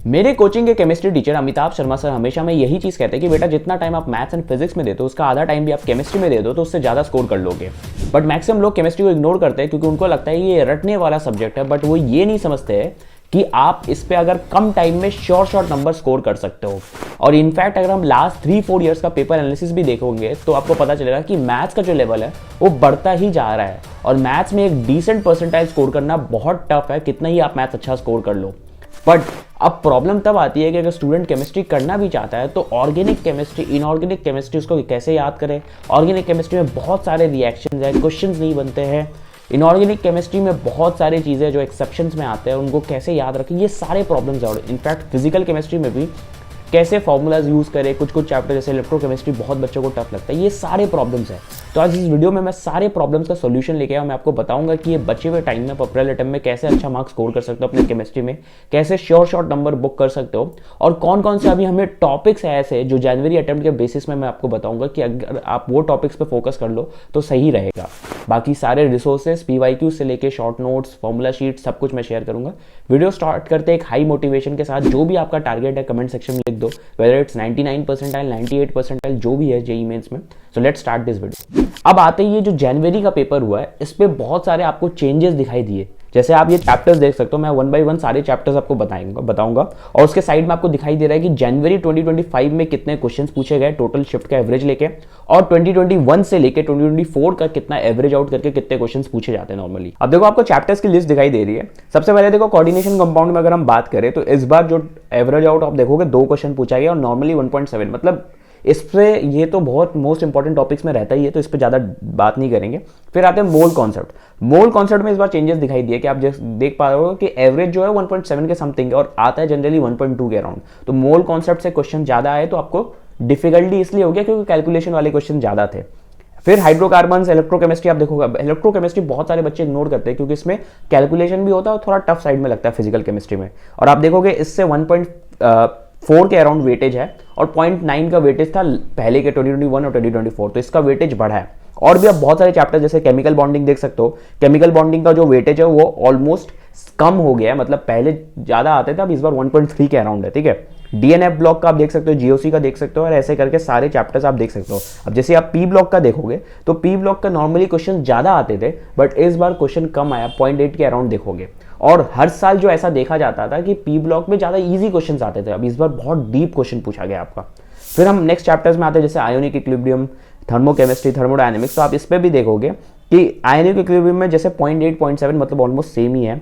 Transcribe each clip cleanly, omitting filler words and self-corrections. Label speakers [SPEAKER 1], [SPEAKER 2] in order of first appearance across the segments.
[SPEAKER 1] मेरे कोचिंग के chemistry teacher Amitabh Sharma sir हमेशा मैं यही चीज़ कहते हैं कि बेटा जितना टाइम आप मैथ्स एंड फिजिक्स में देते हो उसका आधा टाइम भी आप केमिस्ट्री में दे दो तो उससे ज़्यादा स्कोर कर लोगे। बट मैक्सिमम लोग केमिस्ट्री को इग्नोर करते हैं क्योंकि उनको लगता है ये रटने वाला सब्जेक्ट है, बट वो ये नहीं समझते हैं कि आप इस पे अगर कम टाइम में शॉर्ट नंबर स्कोर कर सकते हो। और इनफैक्ट अगर हम लास्ट 3-4 ईयर्स का पेपर एनालिसिस भी देखोगे तो आपको पता चलेगा कि मैथ्स का जो लेवल है वो बढ़ता ही जा रहा है और मैथ्स में एक डिसेंट परसेंटाइल स्कोर करना बहुत टफ है, कितना ही आप मैथ्स अच्छा स्कोर कर लो। बट अब प्रॉब्लम तब आती है कि अगर स्टूडेंट केमिस्ट्री करना भी चाहता है तो ऑर्गेनिक केमिस्ट्री, इनऑर्गेनिक केमिस्ट्री उसको कैसे याद करे। ऑर्गेनिक केमिस्ट्री में बहुत सारे रिएक्शंस हैं, क्वेश्चंस नहीं बनते हैं। इनऑर्गेनिक केमिस्ट्री में बहुत सारी चीज़ें जो एक्सेप्शंस में आते हैं उनको कैसे याद रखें, ये सारे प्रॉब्लम्स हैं। और इनफैक्ट फिजिकल केमिस्ट्री में भी कैसे फॉर्मूलाज यूज़ करें, कुछ चैप्टर जैसे इलेक्ट्रोकेमिस्ट्री बहुत बच्चों को टफ लगता है, ये सारे प्रॉब्लम्स हैं। तो आज इस वीडियो में मैं सारे प्रॉब्लम्स का सॉल्यूशन लेके आया। मैं आपको बताऊंगा कि ये बचे हुए टाइम में अप्रैल अटेम्प्ट में कैसे अच्छा मार्क्स स्कोर कर सकते हो अपने केमिस्ट्री में, कैसे शॉर्ट नंबर बुक कर सकते हो और कौन कौन से अभी हमें टॉपिक्स है ऐसे जो जनवरी अटेम्प्ट के बेसिस में मैं आपको बताऊंगा कि अगर आप वो टॉपिक्स पे फोकस कर लो तो सही रहेगा। बाकी सारे रिसोर्सेज PYQ से लेके शॉर्ट नोट्स, फॉर्मूला शीट सब कुछ मैं शेयर करूंगा। वीडियो स्टार्ट करते एक हाई मोटिवेशन के साथ। जो भी आपका टारगेट है कमेंट सेक्शन में लिख दो, वेदर इट्स 99 परसेंटाइल, 98 परसेंटाइल, जो भी है जेईई मेंस में। So let's start this video. अब आते ही ये जो जनवरी का पेपर हुआ है इस पे बहुत सारे आपको चेंजेस दिखाई दिए। जैसे आप ये चैप्टर्स देख सकते हो, मैं 1 by 1 सारे चैप्टर्स आपको बताऊंगा और उसके साइड में आपको दिखाई दे रहा है कि जनवरी 2025 में कितने क्वेश्चंस पूछे गए टोटल शिफ्ट का एवरेज लेके, और 2021 से लेके 2024 का कितना एवरेज आउट करके कितने क्वेश्चंस पूछे जाते हैं नॉर्मली। अब देखो आपको चैप्टर्स की लिस्ट दिखाई दे रही है। सबसे पहले देखो कोऑर्डिनेशन कंपाउंड में अगर हम बात करें तो इस बार जो एवरेज आउट आप देखोगे 2 क्वेश्चन पूछा गया और नॉर्मली 1.7, मतलब इस पे ये तो बहुत मोस्ट इंपॉर्टेंट टॉपिक्स में रहता ही है तो इस पे ज़्यादा बात नहीं करेंगे। फिर आते हैं मोल कॉन्सेप्ट। मोल कॉन्सेप्ट में इस बार चेंजेस दिखाई दिए कि आप देख पा रहे हो कि एवरेज जो है 1.7 के समथिंग और आता है जनरली 1.2 के अराउंड। तो मोल कॉन्सेप्ट से क्वेश्चन ज़्यादा आए तो आपको डिफिकल्टी इसलिए हो गया क्योंकि कैलकुलेशन वाले क्वेश्चन ज़्यादा थे। फिर हाइड्रोकार्बन्स, इलेक्ट्रोकेमिस्ट्री आप देखोगे, इलेक्ट्रोकेमिस्ट्री बहुत सारे बच्चे इग्नोर करते हैं क्योंकि इसमें कैलकुलेशन भी होता है और थोड़ा टफ साइड में लगता है फिजिकल केमिस्ट्री में। और आप देखोगे इससे 1.4 के अराउंड वेटेज है और 0.9 का वेटेज था पहले के 2021 और 2024, तो इसका वेटेज बढ़ा है। और भी आप बहुत सारे चैप्टर जैसे केमिकल बॉन्डिंग देख सकते हो, केमिकल बॉन्डिंग का जो वेटेज है वो ऑलमोस्ट कम हो गया है, मतलब पहले ज्यादा आते थे, अब इस बार 1.3 के अराउंड है। ठीक है, DNF ब्लॉक का आप देख सकते हो, GOC का देख सकते हो और ऐसे करके सारे चैप्टर्स आप देख सकते हो। अब जैसे आप P ब्लॉक का देखोगे तो P ब्लॉक का नॉर्मली क्वेश्चन ज्यादा आते थे बट इस बार क्वेश्चन कम आया, 0.8 के अराउंड देखोगे। और हर साल जो ऐसा देखा जाता था कि P ब्लॉक में ज्यादा इजी क्वेश्चन आते थे, अब इस बार बहुत डीप क्वेश्चन पूछा गया आपका। फिर हम नेक्स्ट चैप्टर्स में आते हैं जैसे आयोनिक इक्विलिब्रियम, थर्मोकेमिस्ट्री, थर्मोडायनेमिक्स। तो आप इस पर भी देखोगे कि आयोनिक इक्विलिब्रियम में जैसे 0.8 0.7 मतलब ऑलमोस्ट सेम ही है।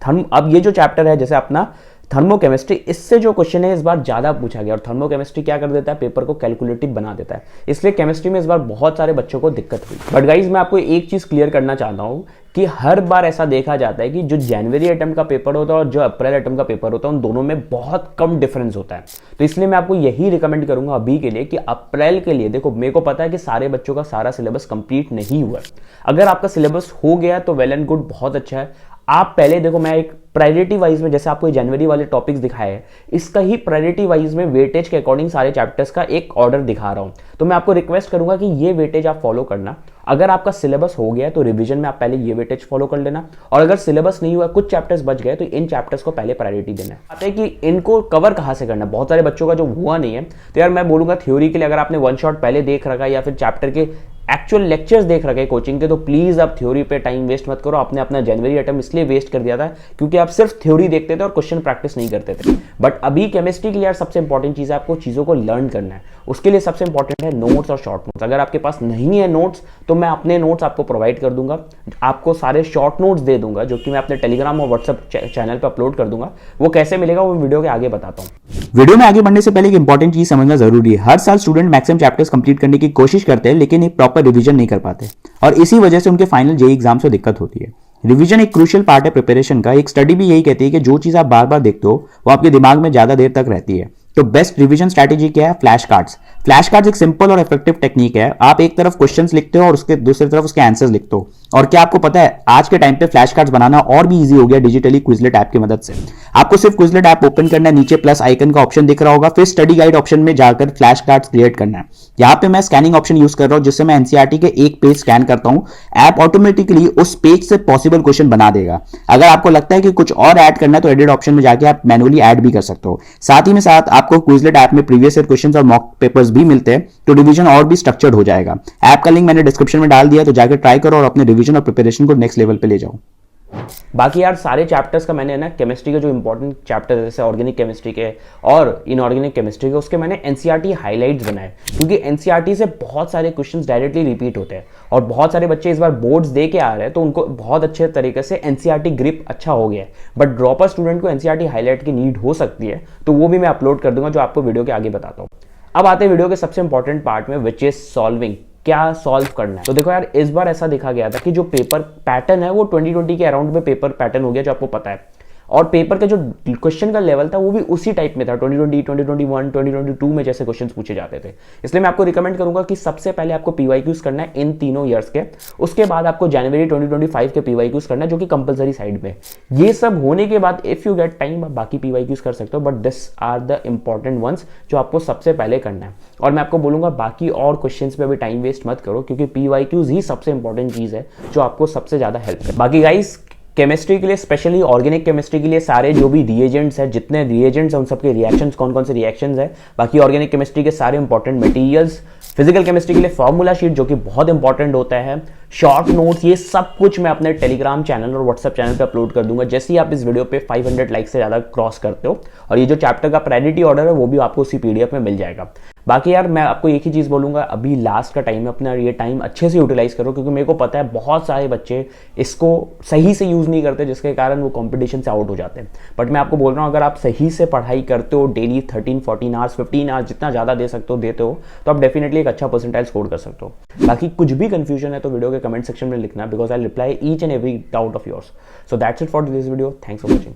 [SPEAKER 1] अब ये जो चैप्टर है जैसे अपना थर्मोकेमिस्ट्री, इससे जो क्वेश्चन है इस बार ज्यादा पूछा गया और थर्मोकेमिस्ट्री क्या कर देता है, पेपर को कैलकुलेटिव बना देता है, इसलिए केमिस्ट्री में इस बार बहुत सारे बच्चों को दिक्कत हुई। बट गाइज मैं आपको एक चीज क्लियर करना चाहता हूं कि हर बार ऐसा देखा जाता है कि जो जनवरी अटेम्प्ट का पेपर होता है और जो अप्रैल अटेम्प्ट का पेपर होता है उन दोनों में बहुत कम डिफरेंस होता है। तो इसलिए मैं आपको यही रिकमेंड करूंगा अभी के लिए कि अप्रैल के लिए देखो, मेरे को पता है कि सारे बच्चों का सारा सिलेबस कंप्लीट नहीं हुआ है। अगर आपका सिलेबस हो गया तो वेल एंड गुड, बहुत अच्छा है। आप पहले देखो, मैं एक प्रायोरिटी वाइज में जैसे आपको जनवरी वाले टॉपिक्स दिखाए हैं, इसका ही प्रायोरिटी वाइज में वेटेज के अकॉर्डिंग सारे चैप्टर्स का एक ऑर्डर दिखा रहा हूं। तो मैं आपको रिक्वेस्ट करूंगा कि ये वेटेज आप फॉलो करना। अगर आपका सिलेबस हो गया तो रिवीजन में आप पहले ये वेटेज फॉलो कर लेना, और अगर सिलेबस नहीं हुआ, कुछ चैप्टर्स बच गए, तो इन चैप्टर्स को पहले प्रायोरिटी देना है। आते हैं कि इनको कवर कहां से करना। बहुत सारे बच्चों का जो हुआ नहीं है, तो यार मैं बोलूंगा थ्योरी के लिए अगर आपने 1 शॉट पहले देख रखा है या फिर चैप्टर के एक्चुअल लेक्चर्स देख रखे कोचिंग के, तो प्लीज आप थ्योरी पे टाइम वेस्ट मत करो। आपने अपना जनवरी अटेम्प्ट इसलिए वेस्ट कर दिया था क्योंकि आप सिर्फ थ्योरी देखते थे और क्वेश्चन प्रैक्टिस नहीं करते थे। बट अभी केमिस्ट्री के लिए यार सबसे इंपॉर्टेंट चीज है आपको चीजों को लर्न करना है। उसके लिए सबसे इंपॉर्टेंट है नोट्स और शॉर्ट नोट्स। अगर आपके पास नहीं है नोट्स तो मैं अपने नोट्स आपको प्रोवाइड कर दूंगा, आपको सारे शॉर्ट नोट्स दे दूंगा जो कि मैं अपने टेलीग्राम और व्हाट्सएप चैनल पर अपलोड कर दूंगा। वो कैसे मिलेगा वो वीडियो के आगे बताता हूँ।
[SPEAKER 2] वीडियो में आगे बढ़ने से पहले एक इंपॉर्टेंट चीज समझना जरूरी है। हर साल स्टूडेंट मैक्सिमम चैप्टर्स कंप्लीट करने की कोशिश करते हैं लेकिन एक प्रॉपर रिवीजन नहीं कर पाते और इसी वजह से उनके फाइनल जेईई एग्जाम्स में दिक्कत होती है। रिवीजन एक क्रूशियल पार्ट है प्रिपरेशन का। एक स्टडी भी यही कहती है कि जो चीज आप बार बार देखते हो वो आपके दिमाग में ज्यादा देर तक रहती है। तो बेस्ट रिवीजन स्ट्रैटेजी क्या है? Flash cards. फ्लैश कार्ड्स एक सिंपल और इफेक्टिव टेक्निक है। आप एक तरफ क्वेश्चंस लिखते हो और उसके दूसरी तरफ उसके आंसर्स लिखते हो। और क्या आपको पता है आज के टाइम पे फ्लैश कार्ड्स बनाना और भी इजी हो गया डिजिटली क्विजलेट ऐप की मदद से। आपको सिर्फ क्विजलेट ऐप ओपन करना है, नीचे प्लस आइकन का ऑप्शन दिख रहा होगा, फिर स्टडी गाइड ऑप्शन में जाकर फ्लैश कार्ड्स क्रिएट करना है। यहाँ पे मैं स्कैनिंग ऑप्शन यूज कर रहा हूँ, जिससे मैं एनसीईआरटी के एक पेज स्कैन करता हूँ, ऐप ऑटोमेटिकली उस पेज से पॉसिबल क्वेश्चन बना देगा। अगर आपको लगता है कि कुछ और ऐड करना है तो एडिट ऑप्शन में जाके आप मैनुअली ऐड भी कर सकते हो। साथ ही में साथ आपको क्विजलेट ऐप में प्रीवियस ईयर क्वेश्चंस और मॉक पेपर्स भी मिलते हैं, तो रिवीजन और भी स्ट्रक्चर्ड हो जाएगा। ऐप का लिंक मैंने डिस्क्रिप्शन में डाल दिया, तो जाकर ट्राई करो और अपने रिवीजन और प्रिपरेशन को नेक्स्ट लेवल पे ले जाओ।
[SPEAKER 1] बाकी यार सारे चैप्टर्स का मैंने ना केमिस्ट्री के जो इंपॉर्टेंट चैप्टर है जैसे ऑर्गेनिक केमिस्ट्री के और इनऑर्गेनिक केमिस्ट्री के, उसके मैंने एनसीईआरटी हाइलाइट्स बनाए, क्योंकि एनसीईआरटी से बहुत सारे क्वेश्चंस डायरेक्टली रिपीट होते हैं और बहुत सारे बच्चे इस बार बोर्ड्स दे के आ रहे हैं, तो उनको बहुत अच्छे तरीके से एनसीईआरटी ग्रिप अच्छा हो गया है। बट ड्रॉपर स्टूडेंट को एनसीईआरटी हाईलाइट की नीड हो सकती है, तो वो भी मैं अपलोड कर दूंगा, जो आपको वीडियो के आगे बताता हूँ। अब आते हैं वीडियो के सबसे इंपॉर्टेंट पार्ट में, विच इज सॉल्विंग। क्या सॉल्व करना है। तो देखो यार, इस बार ऐसा देखा गया था कि जो पेपर पैटर्न है वो 2020 के अराउंड में पेपर पैटर्न हो गया, जो आपको पता है, और पेपर का जो क्वेश्चन का लेवल था वो भी उसी टाइप में था 2020, 2021, 2022 में जैसे क्वेश्चंस पूछे जाते थे। इसलिए मैं आपको रिकमेंड करूंगा कि सबसे पहले आपको पीवाईक्यूज करना है इन तीनों ईयर्स के, उसके बाद आपको जनवरी 2025 के पीवाईक्यूज करना है, जो कि कंपलसरी साइड में। ये सब होने के बाद इफ यू गेट टाइम आप बाकी पीवाईक्यूज कर सकते हो, but this are the important ones जो आपको सबसे पहले करना है। और मैं आपको बोलूंगा बाकी और क्वेश्चंस पे अभी टाइम वेस्ट मत करो, क्योंकि पीवाईक्यूज ही सबसे इंपॉर्टेंट चीज है जो आपको सबसे ज्यादा हेल्प करे। बाकी गाइस, केमिस्ट्री के लिए, स्पेशली ऑर्गेनिक केमिस्ट्री के लिए सारे जो भी रिएजेंट्स है, जितने रिएजेंट्स हैं उन सबके रिएक्शंस, कौन कौन से रिएक्शंस है, बाकी ऑर्गेनिक केमिस्ट्री के सारे इंपॉर्टेंट मटेरियल्स, फिजिकल केमिस्ट्री के लिए फॉर्मूला शीट जो कि बहुत इंपॉर्टेंट होता है, शॉर्ट नोट्स, ये सब कुछ मैं अपने टेलीग्राम चैनल और व्हाट्सएप चैनल पे अपलोड कर दूंगा जैसे ही आप इस वीडियो पे 500 लाइक से ज़्यादा क्रॉस करते हो। और ये जो चैप्टर का प्रायोरिटी ऑर्डर है वो भी आपको उसी पीडीएफ में मिल जाएगा। बाकी यार मैं आपको एक ही चीज़ बोलूँगा, अभी लास्ट का टाइम है, अपना ये टाइम अच्छे से यूटिलाइज करो, क्योंकि मेरे को पता है बहुत सारे बच्चे इसको सही से यूज़ नहीं करते, जिसके कारण वो कॉम्पिटिशन से आउट हो जाते हैं। बट मैं आपको बोल रहा हूँ, अगर आप सही से पढ़ाई करते हो, डेली 13-14 आवर्स, 15 आवर्स, जितना ज़्यादा दे सकते हो देते हो, तो आप डेफिनेटली एक अच्छा परसेंटाइल स्कोर कर सकते हो। बाकी कुछ भी कंफ्यूजन है तो वीडियो के कमेंट सेक्शन में लिखना, because I reply each and every doubt of yours. So that's it for this video. Thanks for watching.